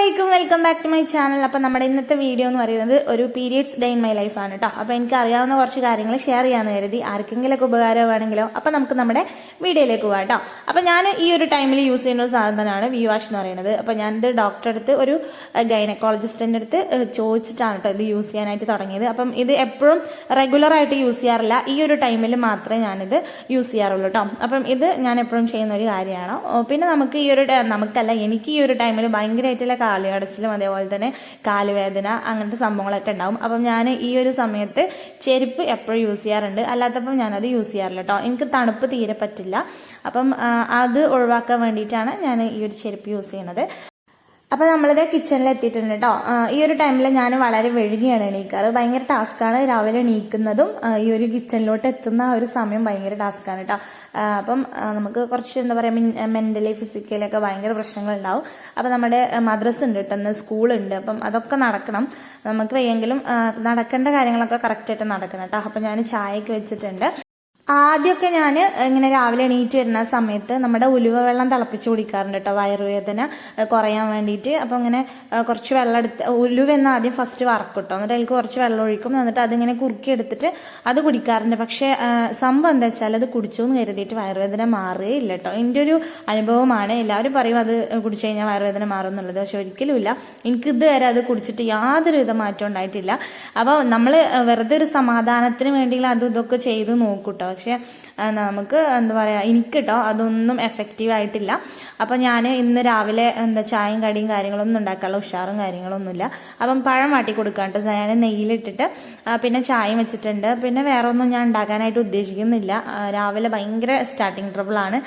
അസ്സലാമലൈക്കും, welcome back to my channel. അപ്പം നമ്മുടെ ഇന്നത്തെ വീഡിയോ എന്ന് പറയുന്നത് ഒരു periods day in my life ആണ് കേട്ടോ. അപ്പം എനിക്ക് അറിയാവുന്ന കുറച്ച് കാര്യങ്ങൾ ഷെയർ ചെയ്യാമെന്ന് കരുതി, ആർക്കെങ്കിലൊക്കെ ഉപകാരമാണെങ്കിലോ. അപ്പം നമുക്ക് നമ്മുടെ വീഡിയോയിലേക്ക് പോകാം കേട്ടോ. അപ്പം ഞാൻ ഈ ഒരു ടൈമിൽ യൂസ് ചെയ്യുന്ന ഒരു സാധനമാണ് വി വാഷ് എന്ന് പറയുന്നത്. അപ്പം ഞാനിത് ഡോക്ടറെ അടുത്ത്, ഒരു ഗൈനക്കോളജിസ്റ്റിന്റെ അടുത്ത് ചോദിച്ചിട്ടാണ് കേട്ടോ ഇത് യൂസ് ചെയ്യാനായിട്ട് തുടങ്ങിയത്. അപ്പം ഇത് എപ്പോഴും റെഗുലർ ആയിട്ട് യൂസ് ചെയ്യാറില്ല, ഈ ഒരു ടൈമിൽ മാത്രമേ ഞാനിത് യൂസ് ചെയ്യാറുള്ളൂ കേട്ടോ. അപ്പം ഇത് ഞാൻ എപ്പോഴും ചെയ്യുന്ന ഒരു കാര്യമാണ്. പിന്നെ നമുക്ക് ഈ ഒരു എനിക്ക് ഈ ഒരു ടൈമിൽ ഭയങ്കരമായിട്ടുള്ള കാലുകടച്ചിലും അതേപോലെ തന്നെ കാലുവേദന അങ്ങനത്തെ സംഭവങ്ങളൊക്കെ ഉണ്ടാവും. അപ്പം ഞാൻ ഈ ഒരു സമയത്ത് ചെരുപ്പ് എപ്പോഴും യൂസ് ചെയ്യാറുണ്ട്, അല്ലാത്തപ്പം ഞാനത് യൂസ് ചെയ്യാറില്ല കേട്ടോ. എനിക്ക് തണുപ്പ് തീരെ പറ്റില്ല. അപ്പം അത് ഒഴിവാക്കാൻ വേണ്ടിയിട്ടാണ് ഞാൻ ഈ ഒരു ചെരുപ്പ് യൂസ് ചെയ്യുന്നത്. അപ്പൊ നമ്മളിത് കിച്ചണിൽ എത്തിയിട്ടുണ്ട് കേട്ടോ. ഈ ഒരു ടൈമിൽ ഞാൻ വളരെ വൈകിയാണ് എണീക്കാറ്. ഭയങ്കര ടാസ്ക്കാണ് രാവിലെ എണീക്കുന്നതും ഈ ഒരു കിച്ചണിലോട്ട് എത്തുന്ന ആ ഒരു സമയം ഭയങ്കര ടാസ്ക്കാണ് കേട്ടോ. അപ്പം നമുക്ക് കുറച്ച് എന്താ പറയുക, മെന്റലി ഫിസിക്കലൊക്കെ ഭയങ്കര പ്രശ്നങ്ങളുണ്ടാവും. അപ്പം നമ്മുടെ മദ്രസ ഉണ്ട് കേട്ടോ, സ്കൂളുണ്ട്. അപ്പം അതൊക്കെ നടക്കണം. നമുക്ക് വയ്യെങ്കിലും നടക്കേണ്ട കാര്യങ്ങളൊക്കെ കറക്റ്റായിട്ട് നടക്കണം കേട്ടോ. അപ്പം ഞാൻ ചായയൊക്കെ വെച്ചിട്ടുണ്ട്. ആദ്യമൊക്കെ ഞാൻ ഇങ്ങനെ രാവിലെ എണീറ്റ് വരുന്ന സമയത്ത് നമ്മുടെ ഉലുവ വെള്ളം തിളപ്പിച്ച് കുടിക്കാറുണ്ട് കേട്ടോ, വയറുവേദന കുറയാൻ വേണ്ടിയിട്ട്. അപ്പം ഇങ്ങനെ കുറച്ച് വെള്ളം എടുത്ത്, ഉലുവ എന്ന് ആദ്യം ഫസ്റ്റ് വറക്കും കേട്ടോ, എന്നിട്ട് അതിലേക്ക് കുറച്ച് വെള്ളം ഒഴിക്കും, എന്നിട്ട് അതിങ്ങനെ കുറുക്കി എടുത്തിട്ട് അത് കുടിക്കാറുണ്ട്. പക്ഷെ സംഭവം എന്താ വെച്ചാൽ അത് കുടിച്ചു എന്ന് കരുതിയിട്ട് വയറുവേദന മാറുകയില്ല കേട്ടോ. എൻ്റെ ഒരു അനുഭവമാണ്. എല്ലാവരും പറയും അത് കുടിച്ചു കഴിഞ്ഞാൽ വയറുവേദന മാറും എന്നുള്ളത്, പക്ഷെ ഒരിക്കലുമില്ല. എനിക്ക് ഇതുവരെ അത് കുടിച്ചിട്ട് യാതൊരു വിധ മാറ്റം ഉണ്ടായിട്ടില്ല. അപ്പോൾ നമ്മൾ വെറുതെ ഒരു സമാധാനത്തിന് വേണ്ടിയുള്ള അതും ഇതൊക്കെ ചെയ്ത് നോക്കൂട്ടോ. പക്ഷെ നമുക്ക് എന്താ പറയാ, എനിക്ക് കേട്ടോ അതൊന്നും എഫക്റ്റീവ് ആയിട്ടില്ല. അപ്പൊ ഞാൻ ഇന്ന് രാവിലെ ചായയും കടിയും കാര്യങ്ങളൊന്നും ഉണ്ടാക്കാനുള്ള ഉഷാറും കാര്യങ്ങളൊന്നുമില്ല. അപ്പം പഴം വാട്ടി കൊടുക്കാം കേട്ടോ, ഞാൻ നെയ്യിലിട്ടിട്ട്. പിന്നെ ചായയും വെച്ചിട്ടുണ്ട്. പിന്നെ വേറെ ഒന്നും ഞാൻ ഉണ്ടാക്കാനായിട്ട് ഉദ്ദേശിക്കുന്നില്ല. രാവിലെ ഭയങ്കര സ്റ്റാർട്ടിങ് ട്രബിൾ ആണ്.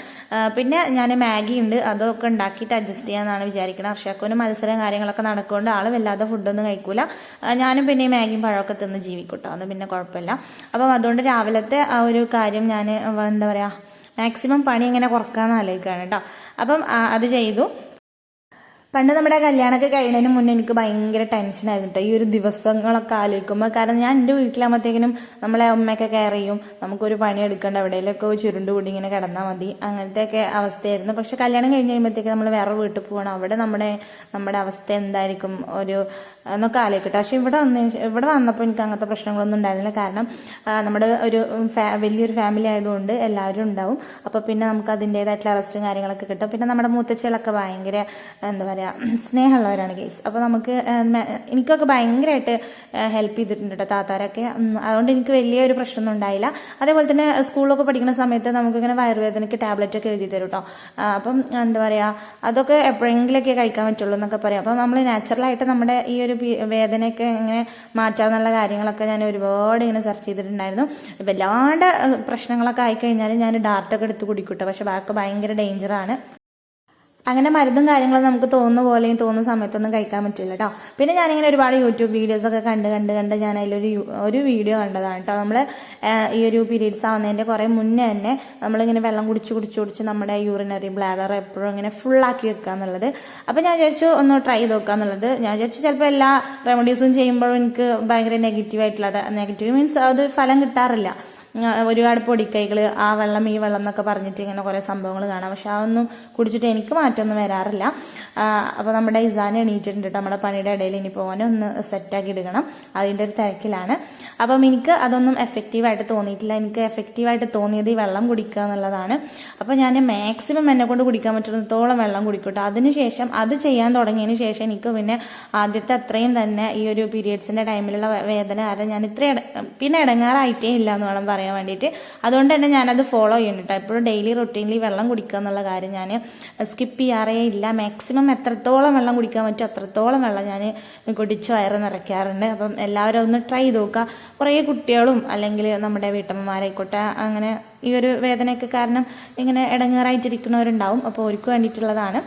പിന്നെ ഞാൻ മാഗി ഉണ്ട്, അതൊക്കെ ഉണ്ടാക്കിയിട്ട് അഡ്ജസ്റ്റ് ചെയ്യാന്നാണ് വിചാരിക്കുന്നത്. അർഷാക്കുവിന് മത്സരം കാര്യങ്ങളൊക്കെ നടക്കുകൊണ്ട് ആള് വല്ലാതെ ഫുഡൊന്നും കഴിക്കൂല. ഞാനും പിന്നെ ഈ മാഗിയും പഴമൊക്കെ തിന്ന് ജീവിക്കൂട്ടോ, അത് പിന്നെ കുഴപ്പമില്ല. അപ്പം അതുകൊണ്ട് രാവിലത്തെ ആ ഒരു കാര്യം ഞാൻ എന്താ പറയാ, മാക്സിമം പണി എങ്ങനെ കുറക്കാന്ന് ആലോചിക്കുകയാണ് കേട്ടോ. അപ്പം അത് ചെയ്തു. പണ്ട് നമ്മുടെ കല്യാണമൊക്കെ കഴിയുന്നതിന് മുന്നേ എനിക്ക് ഭയങ്കര ടെൻഷനായിരുന്നു കേട്ടോ ഈ ഒരു ദിവസങ്ങളൊക്കെ ആലോചിക്കുമ്പോൾ. കാരണം ഞാൻ എൻ്റെ വീട്ടിലാകുമ്പോഴത്തേക്കിനും നമ്മളെ അമ്മയൊക്കെ കെയർ ചെയ്യും, നമുക്കൊരു പണി എടുക്കേണ്ട, എവിടെയെങ്കിലൊക്കെ ചുരുണ്ട് കൂടി ഇങ്ങനെ കിടന്നാൽ മതി, അങ്ങനത്തെയൊക്കെ അവസ്ഥയായിരുന്നു. പക്ഷെ കല്യാണം കഴിഞ്ഞ് കഴിയുമ്പോഴത്തേക്ക് നമ്മൾ വേറെ വീട്ടിൽ പോകണം, അവിടെ നമ്മുടെ അവസ്ഥ എന്തായിരിക്കും എന്നൊക്കെ ആലോചിക്കട്ടെ. പക്ഷെ ഇവിടെ വന്നപ്പോൾ എനിക്ക് അങ്ങനത്തെ പ്രശ്നങ്ങളൊന്നും ഉണ്ടായിരുന്നില്ല. കാരണം നമ്മുടെ ഒരു വലിയൊരു ഫാമിലി ആയതുകൊണ്ട് എല്ലാവരും ഉണ്ടാവും. അപ്പോൾ പിന്നെ നമുക്ക് അതിൻ്റെതായിട്ടുള്ള റെസ്റ്റും കാര്യങ്ങളൊക്കെ കിട്ടും. പിന്നെ നമ്മുടെ മൂത്തച്ഛകളൊക്കെ ഭയങ്കര എന്താ പറയുക, സ്നേഹമുള്ളവരാണ് കേസ്. അപ്പോൾ നമുക്ക് എനിക്കൊക്കെ ഭയങ്കരമായിട്ട് ഹെൽപ്പ് ചെയ്തിട്ടുണ്ട് കേട്ടോ താത്താരൊക്കെ. അതുകൊണ്ട് എനിക്ക് വലിയൊരു പ്രശ്നമൊന്നും ഉണ്ടായില്ല. അതേപോലെ തന്നെ സ്കൂളിലൊക്കെ പഠിക്കുന്ന സമയത്ത് നമുക്കിങ്ങനെ വയറുവേദനയ്ക്ക് ടാബ്ലറ്റ് ഒക്കെ എഴുതി തരും കേട്ടോ. അപ്പം എന്താ പറയുക, അതൊക്കെ എപ്പോഴെങ്കിലൊക്കെ കഴിക്കാൻ പറ്റുള്ളൂ എന്നൊക്കെ പറയാം. അപ്പം നമ്മൾ നാച്ചുറലായിട്ട് നമ്മുടെ ഈ ഒരു വേദനയൊക്കെ ഇങ്ങനെ മാറ്റാന്നുള്ള കാര്യങ്ങളൊക്കെ ഞാൻ ഒരുപാട് ഇങ്ങനെ സെർച്ച് ചെയ്തിട്ടുണ്ടായിരുന്നു. വല്ലാണ്ട് പ്രശ്നങ്ങളൊക്കെ ആയിക്കഴിഞ്ഞാൽ ഞാൻ ഡാർട്ടൊക്കെ എടുത്ത് കുടിക്കൂട്ടോ, പക്ഷെ ബാക്കി ഭയങ്കര ഡേഞ്ചറാണ്. അങ്ങനെ മരുന്നും കാര്യങ്ങളും നമുക്ക് തോന്നുന്ന പോലെയും തോന്നുന്ന സമയത്തൊന്നും കഴിക്കാൻ പറ്റില്ല കേട്ടോ. പിന്നെ ഞാനിങ്ങനെ ഒരുപാട് യൂട്യൂബ് വീഡിയോസ് ഒക്കെ കണ്ട് ഞാൻ അതിലൊരു വീഡിയോ കണ്ടതാണ് കേട്ടോ. നമ്മൾ ഈ ഒരു പീരീഡ്സ് ആവുന്നതിന്റെ കുറെ മുന്നേ തന്നെ നമ്മളിങ്ങനെ വെള്ളം കുടിച്ച് നമ്മുടെ യൂറിനറി ബ്ലാഡർ എപ്പോഴും ഇങ്ങനെ ഫുള്ളാക്കി വെക്കുക എന്നുള്ളത്. അപ്പം ഞാൻ വിചാരിച്ചു ഒന്ന് ട്രൈ ചെയ്ത് നോക്കുക എന്നുള്ളത്. ഞാൻ വിചാരിച്ചു ചിലപ്പോൾ എല്ലാ റെമഡീസും ചെയ്യുമ്പോഴും എനിക്ക് ഭയങ്കര നെഗറ്റീവ് മീൻസ് അത് ഫലം കിട്ടാറില്ല. ഒരുപാട് പൊടിക്കൈകൾ, ആ വെള്ളം ഈ വെള്ളം എന്നൊക്കെ പറഞ്ഞിട്ട് ഇങ്ങനെ കുറെ സംഭവങ്ങൾ കാണാം. പക്ഷെ അതൊന്നും കുടിച്ചിട്ട് എനിക്ക് മാറ്റമൊന്നും വരാറില്ല. അപ്പൊ നമ്മുടെ ഇസാന എണീറ്റിട്ടുണ്ട് കേട്ടോ. നമ്മുടെ പണിയുടെ ഇടയിൽ ഇനി പോകാൻ ഒന്ന് സെറ്റാക്കി എടുക്കണം, അതിന്റെ ഒരു തിരക്കിലാണ്. അപ്പം എനിക്ക് അതൊന്നും എഫക്റ്റീവായിട്ട് തോന്നിയിട്ടില്ല. എനിക്ക് എഫക്റ്റീവായിട്ട് തോന്നിയത് ഈ വെള്ളം കുടിക്കുക എന്നുള്ളതാണ്. അപ്പൊ ഞാൻ മാക്സിമം എന്നെ കൊണ്ട് കുടിക്കാൻ പറ്റുന്നിടത്തോളം വെള്ളം കുടിക്കട്ടെ. അതിനുശേഷം അത് ചെയ്യാൻ തുടങ്ങിയതിന് ശേഷം എനിക്ക് പിന്നെ ആദ്യത്തെ അത്രയും തന്നെ ഈ ഒരു പീരിയഡ്സിന്റെ ടൈമിലുള്ള വേദന കാരണം ഞാൻ പിന്നെ ഇടങ്ങാറായിട്ടേ ഇല്ല എന്ന് വേണം പറയാൻ വേണ്ടിയിട്ട്. അതുകൊണ്ട് തന്നെ ഞാനത് ഫോളോ ചെയ്യുന്നുണ്ട്. എപ്പോഴും ഡെയിലി റൊട്ടീനിൽ വെള്ളം കുടിക്കുക എന്നുള്ള കാര്യം ഞാൻ സ്കിപ്പ് ചെയ്യാറേ ഇല്ല. മാക്സിമം എത്രത്തോളം വെള്ളം കുടിക്കാൻ പറ്റും അത്രത്തോളം വെള്ളം ഞാൻ കുടിച്ച് വയറ് നിറയ്ക്കാറുണ്ട്. അപ്പം എല്ലാവരും ഒന്ന് ട്രൈ ചെയ്ത് നോക്കുക. കുറേ കുട്ടികളും അല്ലെങ്കിൽ നമ്മുടെ വീട്ടമ്മമാരായിക്കോട്ടെ അങ്ങനെ ഈ ഒരു വേദനയൊക്കെ കാരണം ഇങ്ങനെ ഇടങ്ങേറായിട്ടിരിക്കുന്നവരുണ്ടാവും. അപ്പോൾ അവർക്ക് വേണ്ടിയിട്ടുള്ളതാണ്.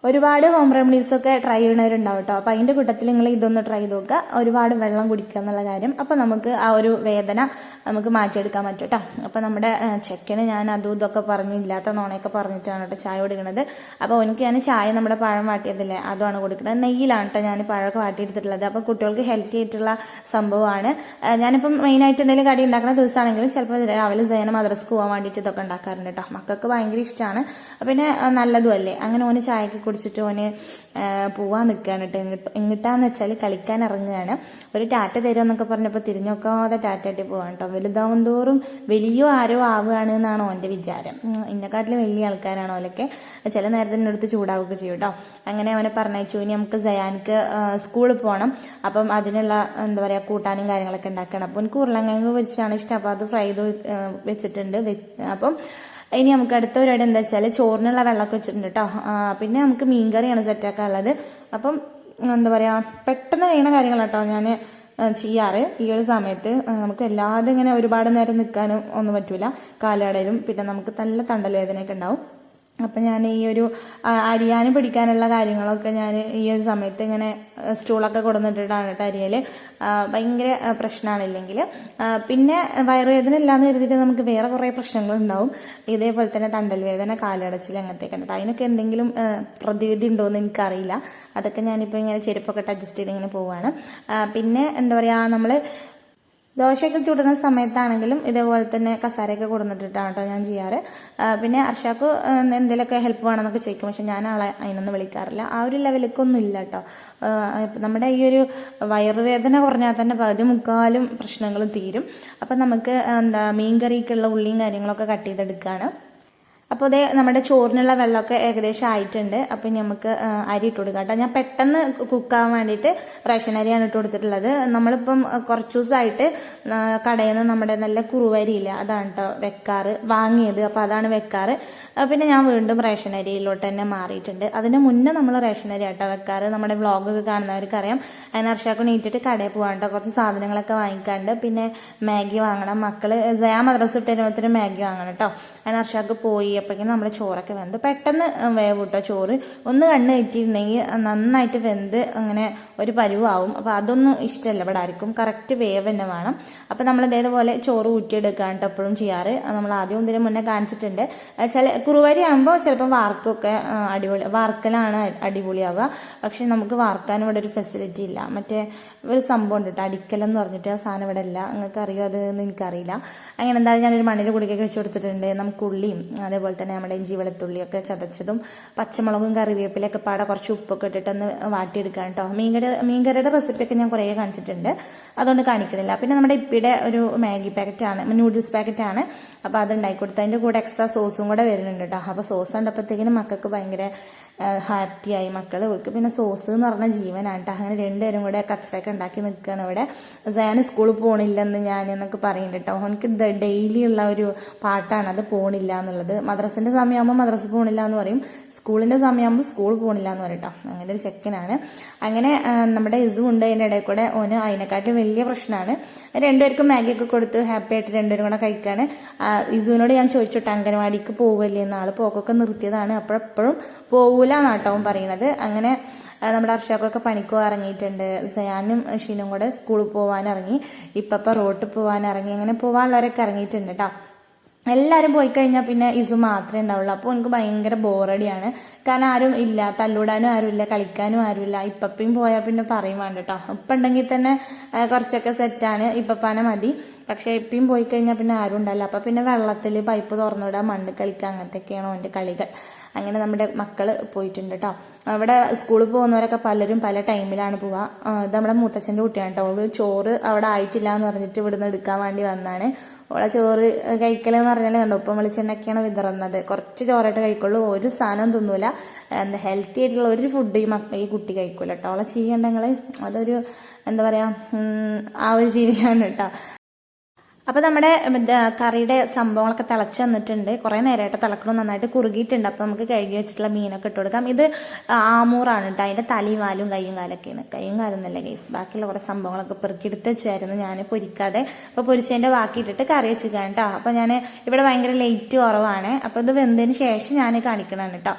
ഒരുപാട് ഹോം റെമഡീസ് ഒക്കെ ട്രൈ ചെയ്യണവരുണ്ടാവും കേട്ടോ. അപ്പൊ അതിന്റെ കൂട്ടത്തിൽ നിങ്ങൾ ഇതൊന്ന് ട്രൈ ചെയ്ത് നോക്കുക, ഒരുപാട് വെള്ളം കുടിക്കുക എന്നുള്ള കാര്യം. അപ്പൊ നമുക്ക് ആ ഒരു വേദന നമുക്ക് മാറ്റിയെടുക്കാൻ പറ്റും കേട്ടോ. അപ്പൊ നമ്മുടെ ചെക്കന് ഞാൻ അതും ഇതൊക്കെ പറഞ്ഞില്ലാത്ത നോണയൊക്കെ പറഞ്ഞിട്ടാണ് കേട്ടോ ചായ കൊടുക്കുന്നത്. അപ്പൊ എനിക്ക് ഞാൻ ചായ നമ്മുടെ പഴം വാട്ടിയതില്ലേ അതാണ് കൊടുക്കുന്നത്. നെയ്യിലാണ് കേട്ടോ ഞാൻ പഴമൊക്കെ വാട്ടിയെടുത്തിട്ടുള്ളത്. അപ്പൊ കുട്ടികൾക്ക് ഹെൽത്തി ആയിട്ടുള്ള സംഭവമാണ്. ഞാനിപ്പം മെയിനായിട്ട് എന്തെങ്കിലും കടി ഉണ്ടാക്കുന്ന ദിവസമാണെങ്കിലും ചിലപ്പോൾ രാവിലെ സേന മദ്രസക്ക് പോകാൻ വേണ്ടിയിട്ട് ഇതൊക്കെ ഉണ്ടാക്കാറുണ്ട് കേട്ടോ. മക്കൾക്ക് ഭയങ്കര ഇഷ്ടമാണ്, പിന്നെ നല്ലതും അല്ലേ. അങ്ങനെ ഓന് ചായക്ക് കുടിച്ചിട്ട് ഓന് പോവാൻ നിൽക്കുകയാണ് കേട്ടോ. എങ്ങിട്ടാന്ന് വെച്ചാൽ കളിക്കാൻ ഇറങ്ങുകയാണ്. ഒരു ടാറ്റ തരുമെന്നൊക്കെ പറഞ്ഞപ്പോൾ തിരിഞ്ഞൊക്കാതെ ടാറ്റാട്ടി പോവാണ് കേട്ടോ. വലുതാവും തോറും വലിയ ആരോ ആവുകയാണ് എന്നാണ് ഓൻ്റെ വിചാരം. ഇന്നെക്കാട്ടിലും വലിയ ആൾക്കാരാണോ അവരൊക്കെ. ചില നേരത്തിൻ്റെ അടുത്ത് ചൂടാവുകയൊക്കെ ചെയ്യും കേട്ടോ. അങ്ങനെ അവനെ പറഞ്ഞയച്ചു. ഇനി നമുക്ക് സയാനിക്ക് സ്കൂളിൽ പോകണം. അപ്പം അതിനുള്ള എന്താ പറയുക കൂട്ടാനും കാര്യങ്ങളൊക്കെ ഉണ്ടാക്കണം. അപ്പോൾ എനിക്ക് ഉരുളക്കിഴങ്ങ് വെച്ചാണ് ഇഷ്ടം. അപ്പോൾ അത് ഫ്രൈ ചെയ്ത് വെച്ചിട്ടുണ്ട്. അപ്പം ഇനി നമുക്ക് അടുത്ത പരിപാടി എന്താ വെച്ചാൽ ചോറിനുള്ള വെള്ളമൊക്കെ വെച്ചിട്ടുണ്ട് കേട്ടോ. പിന്നെ നമുക്ക് മീൻകറിയാണ് സെറ്റാക്കാനുള്ളത്. അപ്പം എന്താ പറയുക പെട്ടെന്ന് കഴിയുന്ന കാര്യങ്ങളാട്ടോ ഞാൻ ചെയ്യാറ് ഈ ഒരു സമയത്ത്. നമുക്ക് എല്ലാതും ഇങ്ങനെ ഒരുപാട് നേരം നിൽക്കാനും ഒന്നും പറ്റൂല. കാലടയിലും പിന്നെ നമുക്ക് നല്ല തണ്ടൽ വേദനയൊക്കെ ഉണ്ടാവും. അപ്പം ഞാൻ ഈ ഒരു അരിയാനും പിടിക്കാനുള്ള കാര്യങ്ങളൊക്കെ ഞാൻ ഈ ഒരു സമയത്ത് ഇങ്ങനെ സ്റ്റൂളൊക്കെ കൊടുന്നിട്ടിട്ടാണ് കേട്ടോ അരിയൽ. ഭയങ്കര പ്രശ്നമാണില്ലെങ്കിൽ. പിന്നെ വയറുവേദന ഇല്ലാന്ന് കരുതിയിട്ട് നമുക്ക് വേറെ കുറേ പ്രശ്നങ്ങളുണ്ടാവും. ഇതേപോലെ തന്നെ തണ്ടൽ വേദന, കാലടച്ചിൽ അങ്ങനത്തെയൊക്കെ ഉണ്ട്. അതിനൊക്കെ എന്തെങ്കിലും പ്രതിവിധി ഉണ്ടോയെന്ന് എനിക്കറിയില്ല. അതൊക്കെ ഞാനിപ്പോൾ ഇങ്ങനെ ചെരുപ്പൊക്കെ അഡ്ജസ്റ്റ് ചെയ്ത് ഇങ്ങനെ പോവുകയാണ്. പിന്നെ എന്താ പറയുക, നമ്മൾ ദോശയൊക്കെ ചുടുന്ന സമയത്താണെങ്കിലും ഇതേപോലെ തന്നെ കസാരയൊക്കെ കൊടുന്നിട്ടിട്ടാണ് കേട്ടോ ഞാൻ ചെയ്യാറ്. പിന്നെ അർഷാക്ക് എന്തെങ്കിലുമൊക്കെ ഹെൽപ്പ് വേണമെന്നൊക്കെ ചോദിക്കും. പക്ഷെ ഞാൻ ആളെ അതിനൊന്നും വിളിക്കാറില്ല. ആ ഒരു ലെവലിലേക്കൊന്നും ഇല്ല കേട്ടോ. നമ്മുടെ ഈ ഒരു വയറുവേദന കുറഞ്ഞാൽ തന്നെ പകുതി മുക്കാലും പ്രശ്നങ്ങൾ തീരും. അപ്പം നമുക്ക് മീൻകറിക്കുള്ള ഉള്ളിയും കാര്യങ്ങളൊക്കെ കട്ട് ചെയ്തെടുക്കുകയാണ്. അപ്പോൾ അതേ നമ്മുടെ ചോറിനുള്ള വെള്ളമൊക്കെ ഏകദേശം ആയിട്ടുണ്ട്. അപ്പം നമുക്ക് അരി ഇട്ട് കൊടുക്കാം കേട്ടോ. ഞാൻ പെട്ടെന്ന് കുക്കാവാൻ വേണ്ടിയിട്ട് റേഷൻ അരിയാണ് ഇട്ട് കൊടുത്തിട്ടുള്ളത്. നമ്മളിപ്പം കുറച്ച് ദിവസമായിട്ട് കടയിൽ നിന്ന് നമ്മുടെ നല്ല കുറുവരിയില്ല, അതാണ് കേട്ടോ വെക്കാറ്, വാങ്ങിയത്. അപ്പോൾ അതാണ് വെക്കാറ്. പിന്നെ ഞാൻ വീണ്ടും റേഷൻ അരിയിലോട്ട് തന്നെ മാറിയിട്ടുണ്ട്. അതിന് മുന്നേ നമ്മൾ റേഷൻ അരി ആട്ടോ വെക്കാറ്. നമ്മുടെ വ്ളോഗൊക്കെ കാണുന്നവർക്ക് അറിയാം. അതിന് അർഷാക്ക് നീറ്റിട്ട് കടയിൽ പോകാണ്ട് കുറച്ച് സാധനങ്ങളൊക്കെ വാങ്ങിക്കാണ്ട് പിന്നെ മാഗി വാങ്ങണം. മക്കള് ജയാ മദ്രസ ഇട്ട് വരുമ്പോഴത്തേനും മാഗി വാങ്ങണം കേട്ടോ. അതിന് അർഷാക്ക് പോയി. അപ്പോഴേക്കും നമ്മുടെ ചോറൊക്കെ വെന്ത് പെട്ടെന്ന് വേവ് കിട്ടോ. ചോറ് ഒന്ന് കണ്ണ് കയറ്റിയിട്ടുണ്ടെങ്കിൽ നന്നായിട്ട് വെന്ത് അങ്ങനെ ഒരു പരുവാവും. അപ്പോൾ അതൊന്നും ഇഷ്ടമല്ല ഇവിടെ ആർക്കും. കറക്റ്റ് വേവ് തന്നെ വേണം. അപ്പം നമ്മൾ ഇതേപോലെ ചോറ് ഊറ്റിയെടുക്കാൻ കേട്ടോ എപ്പോഴും ചെയ്യാറ്. നമ്മൾ ആദ്യം ഇതിന് മുന്നേ കാണിച്ചിട്ടുണ്ട്. ചില കുറുവരി ആകുമ്പോൾ ചിലപ്പോൾ വാർക്കൊക്കെ അടിപൊളി, വാർക്കലാണ് അടിപൊളിയാവുക. പക്ഷെ നമുക്ക് വാർക്കാൻ ഇവിടെ ഒരു ഫെസിലിറ്റി ഇല്ല. മറ്റേ ഒരു സംഭവം ഉണ്ട് കേട്ടോ, അടിക്കലെന്ന് പറഞ്ഞിട്ട്. ആ സാധനം ഇവിടെ ഇല്ല. നിങ്ങൾക്ക് അറിയോ അതെന്ന് എനിക്കറിയില്ല. അങ്ങനെ എന്തായാലും ഞാനൊരു മണ്ണിൽ കുടിക്കൊക്കെ വെച്ച് കൊടുത്തിട്ടുണ്ട്. നമുക്ക് ഉള്ളിയും അതേപോലെ തന്നെ നമ്മുടെ ഇഞ്ചി വെളുത്തുള്ളിയൊക്കെ ചതച്ചതും പച്ചമുളകും കറിവേപ്പിലൊക്കെ പാടെ കുറച്ച് ഉപ്പൊക്കെ ഇട്ടിട്ടൊന്ന് വാട്ടിയെടുക്കാൻ കേട്ടോ. മീൻകറിയുടെ റെസിപ്പിയൊക്കെ ഞാൻ കുറേ കാണിച്ചിട്ടുണ്ട്, അതുകൊണ്ട് കാണിക്കണില്ല. പിന്നെ നമ്മുടെ ഇപ്പിയുടെ ഒരു മാഗി പാക്കറ്റാണ്, നൂഡിൽസ് പാക്കറ്റാണ്. അപ്പോൾ അത് ഉണ്ടാക്കി കൊടുത്ത് അതിൻ്റെ കൂടെ എക്സ്ട്രാ സോസും കൂടെ വരുന്നുണ്ട് കേട്ടോ. അപ്പോൾ സോസ് കണ്ടപ്പോഴത്തേക്കിനും മക്കൾക്ക് ഭയങ്കര ഹാപ്പിയായി. മക്കൾ പിന്നെ സോസ് എന്ന് പറഞ്ഞ ജീവനാണ് കേട്ടോ. അങ്ങനെ രണ്ടുപേരും കൂടെ കച്ചറയൊക്കെ ഉണ്ടാക്കി നിൽക്കുകയാണ് ഇവിടെ. ഞാൻ സ്കൂളിൽ പോകണില്ലെന്ന് എന്നൊക്കെ പറയുന്നുണ്ട് കേട്ടോ. എനിക്ക് ഡെയിലി ഉള്ള ഒരു പാട്ടാണ് അത്, പോണില്ല എന്നുള്ളത്. മദ്രസിന്റെ സമയമാകുമ്പോൾ മദ്രസ പോണില്ല എന്ന് പറയും, സ്കൂളിന്റെ സമയമാകുമ്പോൾ സ്കൂൾ പോണില്ല എന്ന് പറയും കേട്ടോ. അങ്ങനെ ഒരു ചെക്കനാണ്. അങ്ങനെ നമ്മുടെ ഇസു ഉണ്ട് അതിൻ്റെ ഇടയിൽ കൂടെ. ഓന് അതിനെക്കാട്ടും വലിയ പ്രശ്നമാണ്. രണ്ടുപേർക്കും മാഗിയൊക്കെ കൊടുത്ത് ഹാപ്പി ആയിട്ട് രണ്ടുപേരും കൂടെ കഴിക്കുകയാണ്. ഇസുവിനോട് ഞാൻ ചോദിച്ചോട്ടെ അംഗനവാടിക്ക് പോവല്ലേ എന്ന്. ആള് പോക്കൊക്കെ നിർത്തിയതാണ്. അപ്പോഴെപ്പോഴും പോവൂല എന്നാട്ടോ പറയണത്. അങ്ങനെ നമ്മുടെ അർഷാക്കൊക്കെ പണിക്കോ ഇറങ്ങിയിട്ടുണ്ട്. സയാനും ഷീനും കൂടെ സ്കൂളിൽ പോകാൻ ഇറങ്ങി. ഇപ്പം റോട്ടിൽ പോകാൻ ഇറങ്ങി. അങ്ങനെ പോകാനുള്ളവരൊക്കെ ഇറങ്ങിയിട്ടുണ്ട് കേട്ടോ. എല്ലാവരും പോയി കഴിഞ്ഞാൽ പിന്നെ ഇസു മാത്രമേ ഉണ്ടാവുള്ളൂ. അപ്പോൾ എനിക്ക് ഭയങ്കര ബോറടിയാണ്. കാരണം ആരും ഇല്ല, തല്ലൂടാനും ആരുമില്ല, കളിക്കാനും ആരുമില്ല. ഇപ്പപ്പയും പോയാൽ പിന്നെ പറയും വേണ്ട കേട്ടോ. ഇപ്പം ഉണ്ടെങ്കിൽ തന്നെ കുറച്ചൊക്കെ സെറ്റാണ്, ഇപ്പപ്പാനെ മതി. പക്ഷെ ഇപ്പം പോയി കഴിഞ്ഞാൽ പിന്നെ ആരും ഉണ്ടാവില്ല. അപ്പം പിന്നെ വെള്ളത്തിൽ പൈപ്പ് തുറന്നിടുക, മണ്ണ് കളിക്കുക, അങ്ങനത്തെയൊക്കെയാണ് എൻ്റെ കളികൾ. അങ്ങനെ നമ്മുടെ മക്കൾ പോയിട്ടുണ്ട് കേട്ടോ. അവിടെ സ്കൂളിൽ പോകുന്നവരൊക്കെ പലരും പല ടൈമിലാണ് പോവുക. ഇത് നമ്മുടെ മൂത്തച്ഛൻ്റെ കുട്ടിയാണ് കേട്ടോ. അവൾക്ക് ചോറ് അവിടെ ആയിട്ടില്ല എന്ന് പറഞ്ഞിട്ട് ഇവിടുന്ന് എടുക്കാൻ വേണ്ടി വന്നാണ്. ഓളെ ചോറ് കഴിക്കലെന്ന് പറഞ്ഞാൽ കണ്ടോ, ഉപ്പം വെളിച്ചെണ്ണയൊക്കെയാണ് വിതറുന്നത്. കുറച്ച് ചോറായിട്ട് കഴിക്കുള്ളൂ, ഒരു സാധനം തിന്നൂല. എന്താ ഹെൽത്തി ആയിട്ടുള്ള ഒരു ഫുഡ് ഈ കുട്ടി കഴിക്കൂല കേട്ടോ. അവളെ ചെയ്യണ്ടെങ്കിൽ അതൊരു എന്താ പറയാ, ആ ഒരു ജീവിയാണ് കേട്ടോ. അപ്പൊ നമ്മുടെ കറിയുടെ സംഭവങ്ങളൊക്കെ തിളച്ച് വന്നിട്ടുണ്ട്. കുറെ നേരമായിട്ട് തിളക്കണം, നന്നായിട്ട് കുറുകിയിട്ടുണ്ട്. അപ്പൊ നമുക്ക് കഴുകി വെച്ചിട്ടുള്ള മീനൊക്കെ ഇട്ട് കൊടുക്കാം. ഇത് ആമൂറാണ് കേട്ടോ. അതിന്റെ തലയും വാലും കയ്യും കാലൊക്കെയാണ്. കയ്യും കാലും എന്നല്ല ഗൈസ്, ബാക്കിയുള്ള കുറെ സംഭവങ്ങളൊക്കെ പെറുക്കിയെടുത്ത് വെച്ചായിരുന്നു ഞാൻ പൊരിക്കാതെ. അപ്പൊ പൊരിച്ചതിന്റെ ബാക്കി ഇട്ടിട്ട് കറി വെച്ചിരിക്കാൻ കേട്ടോ. അപ്പൊ ഞാൻ ഇവിടെ ഭയങ്കര ലേറ്റ് കുറവാണ്. അപ്പൊ ഇത് വെന്തതിന് ശേഷം ഞാൻ കാണിക്കണതാണ് കേട്ടോ.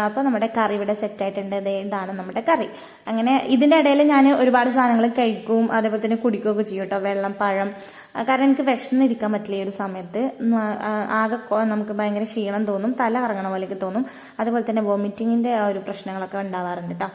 അപ്പൊ നമ്മുടെ കറി ഇവിടെ സെറ്റ് ആയിട്ടുണ്ട്. ഇതാണ് നമ്മുടെ കറി. അങ്ങനെ ഇതിന്റെ ഇടയിൽ ഞാൻ ഒരുപാട് സാധനങ്ങൾ കഴിക്കും, അതേപോലെ തന്നെ കുടിക്കുകയൊക്കെ ചെയ്യും കേട്ടോ. വെള്ളം, പഴം. കാരണം എനിക്ക് വിശന്നിരിക്കാൻ പറ്റില്ല ഈ ഒരു സമയത്ത്. ആകെ നമുക്ക് ഭയങ്കര ക്ഷീണം തോന്നും, തല കറങ്ങണ പോലെയൊക്കെ തോന്നും. അതുപോലെ തന്നെ വോമിറ്റിങ്ങിന്റെ ഒരു പ്രശ്നങ്ങളൊക്കെ ഉണ്ടാവാറുണ്ട് കേട്ടോ.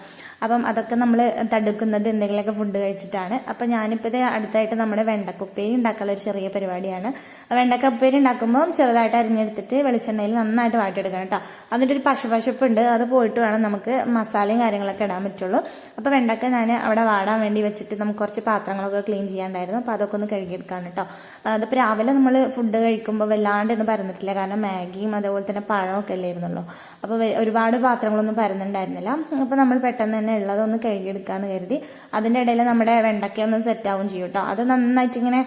അപ്പം അതൊക്കെ നമ്മൾ തടുക്കുന്നത് എന്തെങ്കിലുമൊക്കെ ഫുഡ് കഴിച്ചിട്ടാണ്. അപ്പം ഞാനിപ്പോൾ അടുത്തായിട്ട് നമ്മുടെ വെണ്ടക്കുപ്പേരി ഉണ്ടാക്കാനുള്ള ഒരു ചെറിയ പരിപാടിയാണ്. വെണ്ടക്കുപ്പേരി ഉണ്ടാക്കുമ്പോൾ ചെറുതായിട്ട് അരിഞ്ഞെടുത്തിട്ട് വെളിച്ചെണ്ണയിൽ നന്നായിട്ട് വാട്ടിയെടുക്കണം കേട്ടോ. അതിൻ്റെ ഒരു പശ വിറവെടുപ്പുണ്ട്, അത് പോയിട്ട് വേണം നമുക്ക് മസാലയും കാര്യങ്ങളൊക്കെ ഇടാൻ പറ്റുള്ളൂ. അപ്പോൾ വെണ്ടക്ക ഞാൻ അവിടെ വാടാൻ വേണ്ടി വെച്ചിട്ട് നമുക്ക് കുറച്ച് പാത്രങ്ങളൊക്കെ ക്ലീൻ ചെയ്യാണ്ടായിരുന്നു. അപ്പോൾ അതൊക്കെ ഒന്ന് കഴുകിയെടുക്കാൻ കേട്ടോ. അതിപ്പോൾ രാവിലെ നമ്മൾ ഫുഡ് കഴിക്കുമ്പോൾ വല്ലാണ്ടൊന്നും പരന്നിട്ടില്ല, കാരണം മാഗിയും അതേപോലെ തന്നെ പഴമൊക്കെ അല്ലായിരുന്നല്ലോ. അപ്പോൾ ഒരുപാട് പാത്രങ്ങളൊന്നും പരന്നുണ്ടായിരുന്നില്ല. അപ്പോൾ നമ്മൾ പെട്ടെന്ന് തന്നെ ഉള്ളതൊന്ന് കഴുകിയെടുക്കാമെന്ന് കരുതി. അതിൻ്റെ ഇടയിൽ നമ്മുടെ വെണ്ടയ്ക്ക ഒന്ന് സെറ്റാവും ചെയ്യും കേട്ടോ. അത് നന്നായിട്ട് ഇങ്ങനെ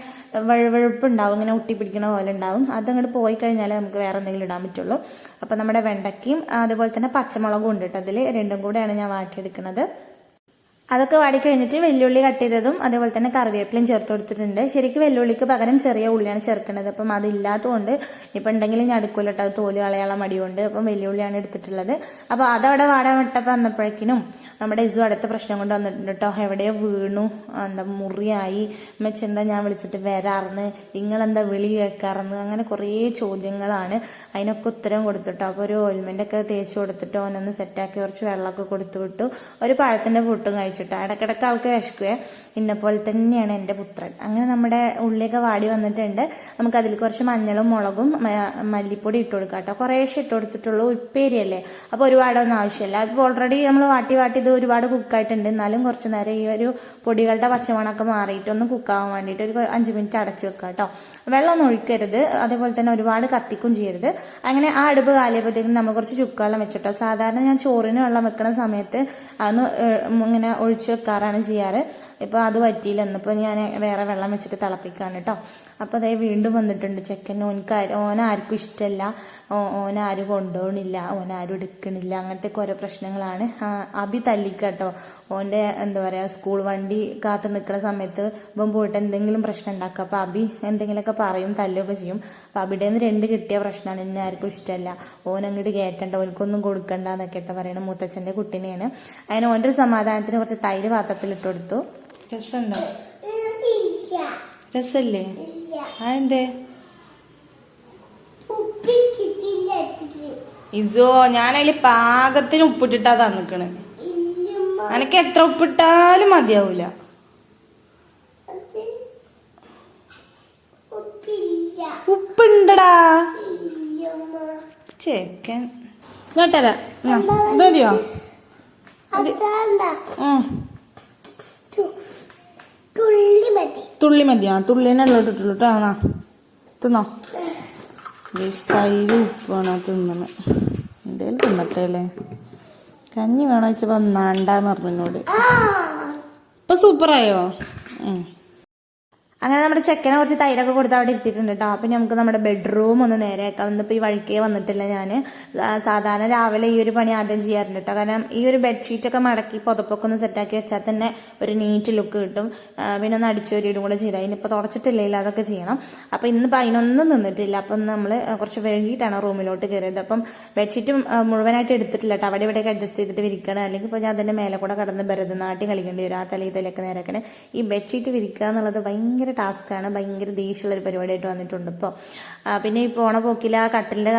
വഴുവഴുപ്പുണ്ടാവും, ഇങ്ങനെ ഒട്ടിപ്പിടിക്കണ പോലെ ഉണ്ടാവും. അതങ്ങോട്ട് പോയി കഴിഞ്ഞാൽ നമുക്ക് വേറെ എന്തെങ്കിലും ഇടാൻ പറ്റുള്ളൂ. അപ്പോൾ നമ്മുടെ വെണ്ടയ്ക്കയും അതുപോലെ തന്നെ പച്ചമുളകും ഉണ്ട് കേട്ടോ. അതിൽ രണ്ടും കൂടെയാണ് ഞാൻ വാട്ടിയെടുക്കുന്നത്. അതൊക്കെ വാടി കഴിഞ്ഞിട്ട് വെല്ലുള്ളി കട്ട് ചെയ്തതും അതേപോലെ തന്നെ കറിവേപ്പിലയും ചേർത്ത് കൊടുത്തിട്ടുണ്ട്. ശരിക്കും വെല്ലുള്ളിക്ക് പകരം ചെറിയ ഉള്ളിയാണ് ചേർക്കേണ്ടത്. അപ്പം അതില്ലാത്തതുകൊണ്ട് ഇപ്പം ഉണ്ടെങ്കിലും ഞാൻ എടുക്കൂല കേട്ടോ, അത് തോല് കളയാനുള്ള മടിയുണ്ട്. അപ്പം വെല്ലുള്ളിയാണ് എടുത്തിട്ടുള്ളത്. അപ്പോൾ അതവിടെ വാടാൻ വിട്ടപ്പോൾ വന്നപ്പോഴേക്കിനും നമ്മുടെ ഇസു അടുത്ത പ്രശ്നം കൊണ്ട് വന്നിട്ടുണ്ട് കേട്ടോ. എവിടെയോ വീണു, എന്താ മുറിയായി, മെച്ചെന്താ ഞാൻ വിളിച്ചിട്ട് വരാറുന്ന്, നിങ്ങളെന്താ വിളി കേൾക്കാറുന്ന്, അങ്ങനെ കുറേ ചോദ്യങ്ങളാണ്. അതിനൊക്കെ ഉത്തരം കൊടുത്തിട്ടോ. അപ്പോൾ ഒരു ഓയിൽമെൻ്റൊക്കെ തേച്ച് കൊടുത്തിട്ട് ഓനൊന്ന് സെറ്റാക്കി കുറച്ച് വെള്ളമൊക്കെ കൊടുത്തു വിട്ടു. ഒരു പഴത്തിൻ്റെ പൊട്ടും കഴിച്ചിട്ടോ. ഇടയ്ക്കിടയ്ക്ക് ആൾക്ക് വിശക്കുവേ. ഇന്നെപ്പോലെ തന്നെയാണ് എൻ്റെ പുത്രൻ. അങ്ങനെ നമ്മുടെ ഉള്ളിയൊക്കെ വാടി വന്നിട്ടുണ്ട്. നമുക്ക് അതിൽ കുറച്ച് മഞ്ഞളും മുളകും മല്ലിപ്പൊടി ഇട്ട് കൊടുക്കാം കേട്ടോ. കുറേശ്ശെ ഇട്ട് കൊടുത്തിട്ടുള്ളൂ, ഉപ്പേരിയല്ലേ, അപ്പോൾ ഒരുപാടൊന്നും ആവശ്യമില്ല. ഇപ്പോൾ ഓൾറെഡി നമ്മൾ വാട്ടി ഇത് ഒരുപാട് കുക്കായിട്ടുണ്ട്. എന്നാലും കുറച്ച് നേരം ഈ ഒരു പൊടികളുടെ പച്ചമണമൊക്കെ മാറിയിട്ട് ഒന്ന് കുക്കാവാൻ വേണ്ടിയിട്ട് ഒരു 5 മിനിറ്റ് അടച്ചു വെക്കുക കേട്ടോ. വെള്ളമൊന്നും ഒഴിക്കരുത്, അതേപോലെ തന്നെ ഒരുപാട് കത്തിക്കും ചെയ്യരുത്. അങ്ങനെ ആ അടുപ്പ് കാലിയപ്പോഴത്തേക്കും നമ്മൾ കുറച്ച് ചുക്കുവെള്ളം വെച്ചിട്ടോ. സാധാരണ ഞാൻ ചോറിന് വെള്ളം വെക്കുന്ന സമയത്ത് അതൊന്ന് ഇങ്ങനെ ഒഴിച്ചു വെക്കാറാണ് ചെയ്യാറ്. ഇപ്പോൾ അത് പറ്റിയില്ല, എന്നിപ്പോൾ ഞാൻ വേറെ വെള്ളം വെച്ചിട്ട് തിളപ്പിക്കാണ് കേട്ടോ. അപ്പോൾ അതേ വീണ്ടും വന്നിട്ടുണ്ട് ചെക്കൻ. ഓനാർക്കും ഇഷ്ടമല്ല, ഓനാരും കൊണ്ടുപോകണില്ല, ഓനാരും എടുക്കണില്ല, അങ്ങനത്തെ ഓരോ പ്രശ്നങ്ങളാണ്. അബി തല്ലിക്കാട്ടോ. ഓൻ്റെ എന്താ പറയുക, സ്കൂൾ വണ്ടി കാത്തു നിൽക്കുന്ന സമയത്ത് ഇപ്പം പോയിട്ട് എന്തെങ്കിലും പ്രശ്നം ഉണ്ടാക്കുക. അപ്പോൾ അബി എന്തെങ്കിലുമൊക്കെ പറയും, തല്ലുകയൊക്കെ ചെയ്യും. അപ്പോൾ അബിയുടെ നിന്ന് 2 കിട്ടിയ പ്രശ്നമാണ്. എന്നെ ആർക്കും ഇഷ്ടമല്ല, ഓനങ്ങോട്ട് കയറ്റണ്ട, ഓനക്കൊന്നും കൊടുക്കണ്ട എന്നൊക്കെ ഇട്ട് പറയണം. മൂത്തച്ഛൻ്റെ കുട്ടീനെയാണ്. അതിന് ഓൻ്റെ ഒരു സമാധാനത്തിന് കുറച്ച് തൈര് പാത്രത്തിൽ ഇട്ട് കൊടുത്തു. രസമുണ്ടോ? രസല്ലേ? അതെന്തേ ഇസോ? ഞാനതില് പാകത്തിന് ഉപ്പിട്ടിട്ടാ തന്നിക്കണ്. എനിക്ക് എത്ര ഉപ്പിട്ടാലും മതിയാവൂല. ഉപ്പുണ്ടടാ ചേക്കൻ. ഇങ്ങോട്ടല്ല, ഇത് മതിയോ? തുള്ളി മതിയോ? തുള്ളിനെല്ലാം ഇട്ടിട്ടുള്ളൂ കേട്ടോ. തിന്നോ? തൈര് ഉപ്പാണോ തിന്നണം? എന്തേലും തിന്നട്ടെ അല്ലേ. കഞ്ഞി വേണോ വെച്ചപ്പോ നാണ്ടാന്ന് പറഞ്ഞോട്. ഇപ്പൊ സൂപ്പറായോ? അങ്ങനെ നമ്മുടെ ചെക്കനെ കുറച്ച് തൈരൊക്കെ കൊടുത്ത് അവിടെ ഇരുത്തിയിട്ടുണ്ട് കേട്ടോ. അപ്പം നമുക്ക് നമ്മുടെ ബെഡ്റൂം ഒന്ന് നേരെയാക്കാം. ഇന്നിപ്പോൾ ഈ വഴിക്കേ വന്നിട്ടില്ല ഞാൻ. സാധാരണ രാവിലെ ഈ ഒരു പണി ആദ്യം ചെയ്യാറുണ്ട് കേട്ടോ. കാരണം ഈ ഒരു ബെഡ്ഷീറ്റൊക്കെ മടക്കി പുതപ്പൊക്കെ ഒന്ന് സെറ്റാക്കി വെച്ചാൽ തന്നെ ഒരു നീറ്റ് ലുക്ക് കിട്ടും. പിന്നെ ഒന്ന് അടിച്ചൊരിടും കൂടെ ചെയ്താൽ ഇനിയിപ്പോൾ തുടച്ചിട്ടില്ല, അതൊക്കെ ചെയ്യണം. അപ്പം ഇന്നിപ്പോൾ അതിനൊന്നും നിന്നിട്ടില്ല. അപ്പം നമ്മൾ കുറച്ച് വൈകിട്ടാണ് റൂമിലോട്ട് കയറിയത്. അപ്പം ബെഡ്ഷീറ്റ് മുഴുവനായിട്ട് എടുത്തിട്ടില്ല കേട്ടോ. അവിടെ ഇവിടെയൊക്കെ അഡ്ജസ്റ്റ് ചെയ്തിട്ട് വിരിക്കണം. അല്ലെങ്കിൽ ഇപ്പോൾ ഞാൻ അതിൻ്റെ മേലെ കൂടെ കടന്ന് ഭരതനാട്യം കളിക്കേണ്ടി വരും. ആ തലയിലൊക്കെ നേരൊക്കെ ഈ ബെഡ്ഷീറ്റ് വിരിക്കുക എന്നുള്ളത് ഭയങ്കര ടാസ്ക്കാണ്, ഭയങ്കര ദേഷ്യമുള്ളൊരു പരിപാടിയായിട്ട് വന്നിട്ടുണ്ട് ഇപ്പോൾ. പിന്നെ ഈ പോണ പോക്കിൽ ആ കട്ടിലിൻ്റെ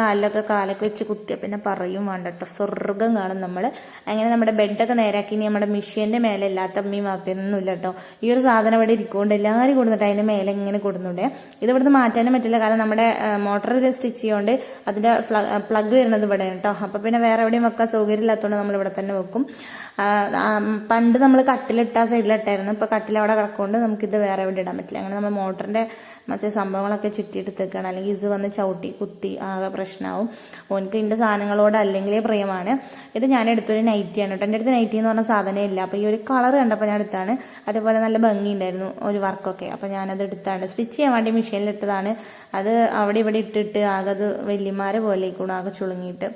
കാലൊക്കെ വെച്ച് കുത്തിയ പിന്നെ പറയും വേണ്ട കേട്ടോ, സ്വർഗം കാണും നമ്മൾ. അങ്ങനെ നമ്മുടെ ബെഡൊക്കെ നേരാക്കി. ഇനി നമ്മുടെ മിഷ്യൻ്റെ മേലെ ഇല്ലാത്ത അമ്മയും വാപ്പയൊന്നും ഇല്ല കേട്ടോ. ഈ ഒരു സാധനം ഇവിടെ ഇരിക്കുകൊണ്ട് എല്ലാവരും കൊടുത്തിട്ട് അതിൻ്റെ മേലെ ഇങ്ങനെ കൊടുന്നുണ്ടേ. ഇത് ഇവിടുന്ന് മാറ്റാനും പറ്റില്ല, കാരണം നമ്മുടെ മോട്ടർ സ്റ്റിച്ച് ചെയ്യുകൊണ്ട് അതിൻ്റെ പ്ലഗ് വരുന്നത് ഇവിടെയാണ് കേട്ടോ. അപ്പം പിന്നെ വേറെ എവിടെയും വെക്കാൻ സൗകര്യം ഇല്ലാത്തതുകൊണ്ട് നമ്മൾ ഇവിടെ തന്നെ വെക്കും. പണ്ട് നമ്മൾ കട്ടിലിട്ട സൈഡിലിട്ടായിരുന്നു. ഇപ്പോൾ കട്ടിലവിടെ കിടക്കൊണ്ട് നമുക്കിത് വേറെ എവിടെ ഇടാൻ പറ്റില്ല. അങ്ങനെ നമ്മൾ മോട്ടറിൻ്റെ മറ്റേ സംഭവങ്ങളൊക്കെ ചുറ്റിയെടുത്തേക്കാണ്. അല്ലെങ്കിൽ ഇത് വന്ന് ചവിട്ടി കുത്തി ആകെ പ്രശ്നമാവും. ഓനക്ക് ഇതിൻ്റെ സാധനങ്ങളോട് അല്ലെങ്കിലേ പ്രിയമാണ്. ഇത് ഞാൻ എടുത്തൊരു നൈറ്റിയാണ് കേട്ടോ. എൻ്റെ അടുത്ത് നൈറ്റി എന്ന് പറഞ്ഞ സാധനം ഇല്ല. അപ്പോൾ ഈ ഒരു കളർ കണ്ടപ്പോൾ ഞാൻ എടുത്താണ്. അതേപോലെ നല്ല ഭംഗി ഉണ്ടായിരുന്നു ഒരു വർക്കൊക്കെ. അപ്പോൾ ഞാനത് എടുത്താണ്. സ്റ്റിച്ച് ചെയ്യാൻ വേണ്ടി മെഷീനിലിട്ടതാണ്. അത് അവിടെ ഇവിടെ ഇട്ടിട്ട് ആകെ അത് വല്യമാരെ പോലെ കൂടെ ആകെ ചുളുങ്ങിയിട്ട്.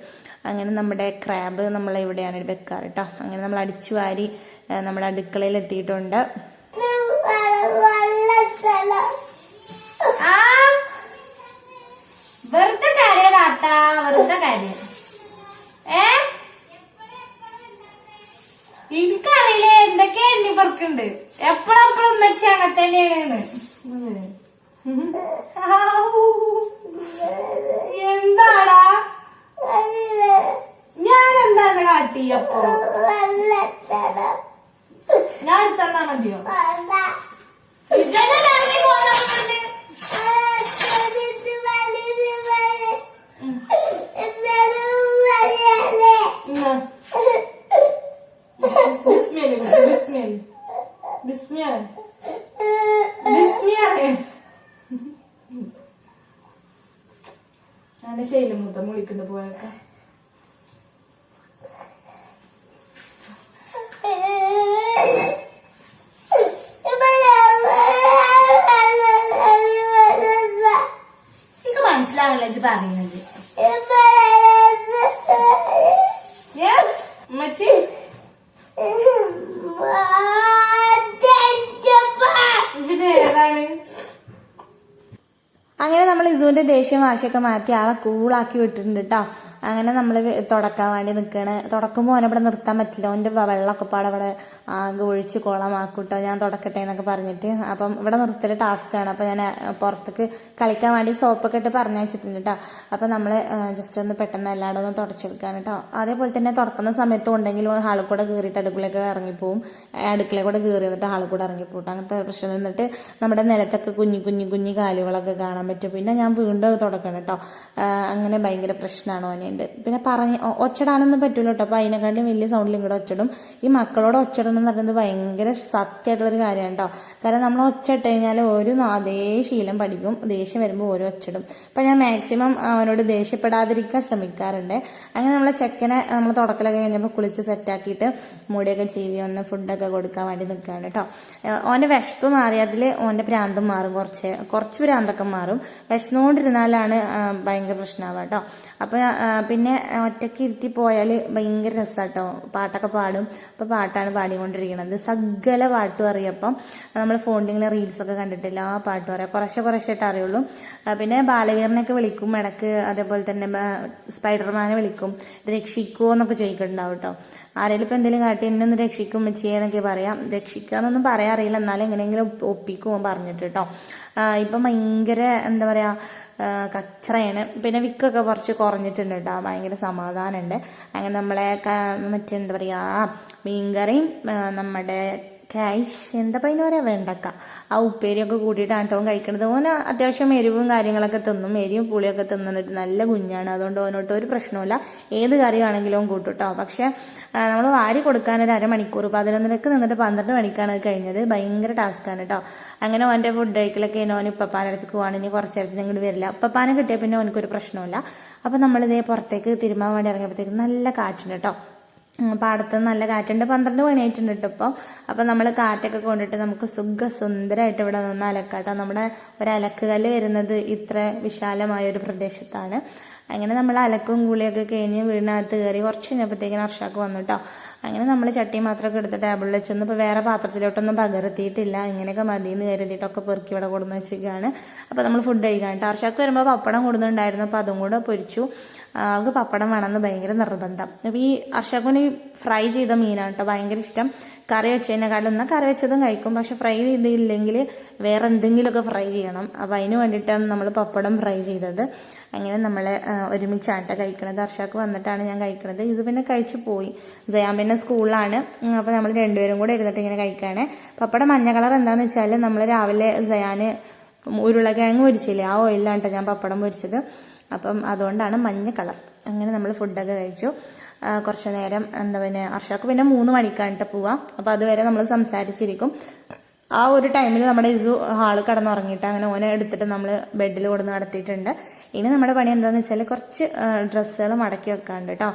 അങ്ങനെ നമ്മുടെ ക്രാബ് നമ്മളിവിടെയാണ് വെക്കാറ് കേട്ടോ. അങ്ങനെ നമ്മൾ അടിച്ചു വാരി നമ്മുടെ അടുക്കളയിൽ എത്തിയിട്ടുണ്ട്. വെറുതെ കാര്യം കാട്ടാ, വെറുതെ കാര്യം. എനിക്കറിയില്ലേ എന്തൊക്കെ എണ്ണി പറക്കുണ്ട്. എപ്പോഴെപ്പോഴും ഉമ്മച്ചി അങ്ങനെ തന്നെയാണ്. എന്താടാ ഞാൻ എന്താണ് കാട്ടിയപ്പോ? ഞാൻ എടുത്തന്നാ മതിയോ? അങ്ങനെ ശൈലമൂത്ത മുളിക്കൊണ്ട് പോയേക്കാം. മനസ്സിലാവില്ല ഇത് പറയുന്നത്. മച്ചി അങ്ങനെ നമ്മൾ ഇസുവിന്റെ ദേഷ്യം വാശിയൊക്കെ മാറ്റി ആളെ കൂളാക്കി വിട്ടിട്ടുണ്ട് കേട്ടോ. അങ്ങനെ നമ്മൾ തുടക്കാൻ വേണ്ടി നിൽക്കുകയാണ്. തുടക്കുമ്പോൾ ഓനവിടെ നിർത്താൻ പറ്റില്ല. ഓൻ്റെ വെള്ളമൊക്കെ പാടെ അവിടെ ആകെ ഒഴിച്ച് കുളമാക്കൂട്ടോ, ഞാൻ തുടക്കട്ടെ എന്നൊക്കെ പറഞ്ഞിട്ട്. അപ്പം ഇവിടെ നിർത്തൽ ടാസ്ക്കാണ്. അപ്പം ഞാൻ പുറത്തേക്ക് കളിക്കാൻ വേണ്ടി സോപ്പൊക്കെ ഇട്ട് പറഞ്ഞു വെച്ചിട്ടുണ്ട് കേട്ടോ. അപ്പം നമ്മൾ ജസ്റ്റ് ഒന്ന് പെട്ടെന്ന് എല്ലായിടും ഒന്ന് തുടച്ചെടുക്കാൻ കേട്ടോ. അതേപോലെ തന്നെ തുടക്കുന്ന സമയത്തും ഉണ്ടെങ്കിലും ഹാളിൽ കൂടെ കയറിയിട്ട് അടുക്കളയൊക്കെ ഇറങ്ങിപ്പോവും. അടുക്കളയിൽ കൂടെ കയറി വന്നിട്ട് ഹാളിൽ കൂടെ ഇറങ്ങിപ്പോട്ടെ. അങ്ങനത്തെ പ്രശ്നം. എന്നിട്ട് നമ്മുടെ നിലത്തൊക്കെ കുഞ്ഞു കാലുകളൊക്കെ കാണാൻ പറ്റും. പിന്നെ ഞാൻ വീണ്ടും അത് തുടക്കണം കേട്ടോ. അങ്ങനെ ഭയങ്കര പ്രശ്നമാണ് ഓനെ. പിന്നെ ഒച്ചടാനൊന്നും പറ്റൂല കേട്ടോ. അപ്പൊ അതിനെക്കാട്ടും വലിയ സൗണ്ടിൽ ഇങ്ങോട്ട് ഒച്ചടും. ഈ മക്കളോട് ഒച്ചടണം എന്ന് പറയുന്നത് ഭയങ്കര സത്യമായിട്ടുള്ളൊരു കാര്യമാണ് കേട്ടോ. കാരണം നമ്മൾ ഒച്ചട്ട് കഴിഞ്ഞാൽ ഒരു അതേ ശീലം പഠിക്കും. ദേഷ്യം വരുമ്പോൾ ഓരോ ഒച്ചടും. അപ്പൊ ഞാൻ മാക്സിമം അവനോട് ദേഷ്യപ്പെടാതിരിക്കാൻ ശ്രമിക്കാറുണ്ട്. അങ്ങനെ നമ്മളെ ചെക്കനെ നമ്മൾ തുടക്കലൊക്കെ കഴിഞ്ഞപ്പോൾ കുളിച്ച് സെറ്റാക്കിയിട്ട് മുടിയൊക്കെ ചീവി ഒന്ന് ഫുഡൊക്കെ കൊടുക്കാൻ വേണ്ടി നിൽക്കുകയാണ് കേട്ടോ. ഓന്റെ വിശപ്പ് മാറിയതിൽ ഓന്റെ ഭ്രാന്തം മാറും. കുറച്ച് ഭ്രാന്തൊക്കെ മാറും. വിശന്നുകൊണ്ടിരുന്നാലാണ് ഭയങ്കര പ്രശ്നമാവുക കേട്ടോ. അപ്പൊ പിന്നെ ഒറ്റയ്ക്ക് ഇരുത്തി പോയാൽ ഭയങ്കര രസമാട്ടോ. പാട്ടൊക്കെ പാടും. അപ്പൊ പാട്ടാണ് പാടിക്കൊണ്ടിരിക്കുന്നത്. സകല പാട്ടും അറിയപ്പം നമ്മൾ ഫോണിൽ ഇങ്ങനെ റീൽസൊക്കെ കണ്ടിട്ടില്ല. ആ പാട്ടും അറിയാം. കുറച്ചായിട്ട് അറിയുള്ളൂ. പിന്നെ ബാലവീറിനൊക്കെ വിളിക്കും ഇടക്ക്. അതേപോലെ തന്നെ സ്പൈഡർമാനെ വിളിക്കും. രക്ഷിക്കുമോ എന്നൊക്കെ ചോദിക്കുന്നുണ്ടാവും കേട്ടോ. ആരെങ്കിലും ഇപ്പം എന്തെങ്കിലും കാട്ടി എന്നെ ഒന്ന് രക്ഷിക്കും ചെയ്യുന്നൊക്കെ പറയാം. രക്ഷിക്കാന്നൊന്നും പറയാൻ അറിയില്ല, എന്നാലും എങ്ങനെയെങ്കിലും ഒപ്പിക്കും പറഞ്ഞിട്ട് കേട്ടോ. ഇപ്പം ഭയങ്കര എന്താ പറയാ കച്ചറയാണ്. പിന്നെ വിക്കൊക്കെ കുറച്ച് കുറഞ്ഞിട്ടുണ്ട് കേട്ടോ. ഭയങ്കര സമാധാനമുണ്ട്. അങ്ങനെ നമ്മളെ മറ്റെന്താ പറയാ മീൻകറിയും നമ്മുടെ എന്താ അതിന് പറയാ വെണ്ടക്ക ആ ഉപ്പേരിയൊക്കെ കൂട്ടിയിട്ടാണ് കേട്ടോ കഴിക്കണത്. ഓന് അത്യാവശ്യം എരിവും കാര്യങ്ങളൊക്കെ തിന്നും. എരിവും പുളിയൊക്കെ തിന്നിട്ട് നല്ല കുഞ്ഞാണ്. അതുകൊണ്ട് ഓനോട്ട് ഒരു പ്രശ്നമില്ല. ഏത് കറി ആണെങ്കിലും കൂട്ടും കേട്ടോ. പക്ഷെ നമ്മൾ വാരി കൊടുക്കാൻ ഒരു അരമണിക്കൂർ 11:00 നിന്നിട്ട് 12 മണിക്കാണ് കഴിഞ്ഞത്. ഭയങ്കര ടാസ്ക്കാണ് കേട്ടോ. അങ്ങനെ ഓൻ്റെ ഫുഡ് കഴിക്കലൊക്കെ ഓന് ഉപ്പപ്പാൻ്റെ അടുത്ത് പോവാണെങ്കിൽ കുറച്ച് നേരത്തിന് ഇങ്ങോട്ട് വരില്ല. ഉപ്പപ്പാനെ കിട്ടിയാൽ പിന്നെ ഓനക്കൊരു പ്രശ്നമില്ല. അപ്പം നമ്മളിതേ പുറത്തേക്ക് തിരുമാൻ വേണ്ടി ഇറങ്ങിയപ്പോഴത്തേക്ക് നല്ല കാറ്റുണ്ട് കേട്ടോ. പാടത്ത് നല്ല കാറ്റുണ്ട്. 12 മണിയായിട്ടുണ്ട് കേട്ടോ ഇപ്പം. അപ്പം നമ്മൾ കാറ്റൊക്കെ കൊണ്ടിട്ട് നമുക്ക് സുന്ദരമായിട്ട് ഇവിടെ നിന്ന് അലക്കാട്ടോ. നമ്മുടെ ഒരു അലക്കുകല്ല് വരുന്നത് ഇത്ര വിശാലമായ ഒരു പ്രദേശത്താണ്. അങ്ങനെ നമ്മൾ അലക്കും കൂളിയൊക്കെ കഴിഞ്ഞ് വീടിനകത്ത് കയറി കുറച്ച് കഴിഞ്ഞപ്പോഴത്തേക്കിന് അർഷാക്ക് വന്നു കേട്ടോ. അങ്ങനെ നമ്മൾ ചട്ടി മാത്രമൊക്കെ എടുത്ത് ടേബിളിൽ വെച്ചൊന്നും ഇപ്പോൾ വേറെ പാത്രത്തിലോട്ടൊന്നും പകർത്തിയിട്ടില്ല. ഇങ്ങനെയൊക്കെ മതിയെന്ന് കരുതിയിട്ടൊക്കെ പെറുക്കി ഇവിടെ കൊടുന്ന് വെച്ചിരിക്കുകയാണ്. അപ്പോൾ നമ്മൾ ഫുഡ് കഴിക്കാൻ കേട്ടോ. അർഷാക്ക് വരുമ്പോൾ പപ്പടം കൊടുക്കുന്നുണ്ടായിരുന്നു. അപ്പോൾ അതും കൂടെ പൊരിച്ചു. അവർക്ക് പപ്പടം വേണമെന്ന് ഭയങ്കര നിർബന്ധം. അപ്പോൾ ഈ അർഷാക്കിന് ഫ്രൈ ചെയ്ത മീനാണ് കേട്ടോ ഭയങ്കര ഇഷ്ടം. കറി വെച്ചതിനെക്കാളും എന്നാൽ കറി വെച്ചതും കഴിക്കും. പക്ഷെ ഫ്രൈ ചെയ്തില്ലെങ്കിൽ വേറെ എന്തെങ്കിലുമൊക്കെ ഫ്രൈ ചെയ്യണം. അപ്പം അതിന് വേണ്ടിയിട്ടാണ് നമ്മൾ പപ്പടം ഫ്രൈ ചെയ്തത്. അങ്ങനെ നമ്മൾ ഒരുമിച്ചാട്ട കഴിക്കണത്. അർഷാക്ക് വന്നിട്ടാണ് ഞാൻ കഴിക്കണത്. ഇത് പിന്നെ കഴിച്ചു പോയി. ജയാൻ പിന്നെ സ്കൂളിലാണ്. അപ്പോൾ നമ്മൾ രണ്ടുപേരും കൂടെ ഇരുന്നിട്ട് ഇങ്ങനെ കഴിക്കുകയാണ്. പപ്പടം മഞ്ഞ കളർ എന്താണെന്ന് വെച്ചാൽ നമ്മൾ രാവിലെ ജയാന് ഉരുളക്കിഴങ്ങ് പൊരിച്ചില്ലേ, ആ ഓയിലാണ് കേട്ടോ ഞാൻ പപ്പടം പൊരിച്ചത്. അപ്പം അതുകൊണ്ടാണ് മഞ്ഞ കളർ. അങ്ങനെ നമ്മൾ ഫുഡൊക്കെ കഴിച്ചു. കുറച്ചു നേരം എന്താ പിന്നെ അർഷാക്ക് പിന്നെ 3 മണിക്കാണിട്ട് പോവാം. അപ്പം അതുവരെ നമ്മൾ സംസാരിച്ചിരിക്കും. ആ ഒരു ടൈമിൽ നമ്മുടെ ഇസു ഹാള് കിടന്നുറങ്ങിയിട്ട് അങ്ങനെ ഓനെ എടുത്തിട്ട് നമ്മൾ ബെഡിൽ കൊടുന്ന് നടത്തിയിട്ടുണ്ട്. ഇനി നമ്മുടെ പണി എന്താണെന്ന് വെച്ചാൽ കുറച്ച് ഡ്രസ്സുകൾ മടക്കി വെക്കാണ്ട് കേട്ടോ.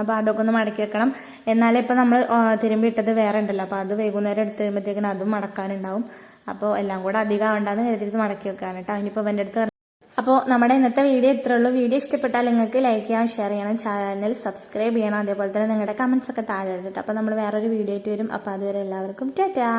അപ്പോൾ അതൊക്കെ ഒന്ന് മടക്കി വെക്കണം. എന്നാലേ ഇപ്പം നമ്മൾ തിരുമ്പി ഇട്ടത് വേറെ ഉണ്ടല്ലോ. അപ്പോൾ അത് വൈകുന്നേരം എടുത്ത് കഴിയുമ്പോഴത്തേക്കിനും അതും മടക്കാനുണ്ടാവും. അപ്പോൾ എല്ലാം കൂടെ അധികം ആവണ്ടാന്ന് കരുതിയിട്ട് മടക്കി വെക്കാൻ കേട്ടോ. ഇനിയിപ്പോൾ എൻ്റെ അടുത്ത് അപ്പോൾ നമ്മുടെ ഇന്നത്തെ വീഡിയോ ഇത്രേ ഉള്ളൂ. വീഡിയോ ഇഷ്ടപ്പെട്ടാൽ നിങ്ങൾക്ക് ലൈക്ക് ചെയ്യാൻ, ഷെയർ ചെയ്യണം, ചാനൽ സബ്സ്ക്രൈബ് ചെയ്യണം. അതേപോലെ തന്നെ നിങ്ങളുടെ കമൻസ് ഒക്കെ താഴെ ഇട്ടിട്ട്. അപ്പോൾ നമ്മൾ വേറൊരു വീഡിയോ ആയിട്ട് വരും. അപ്പോൾ അതുവരെ എല്ലാവർക്കും ടാറ്റാ.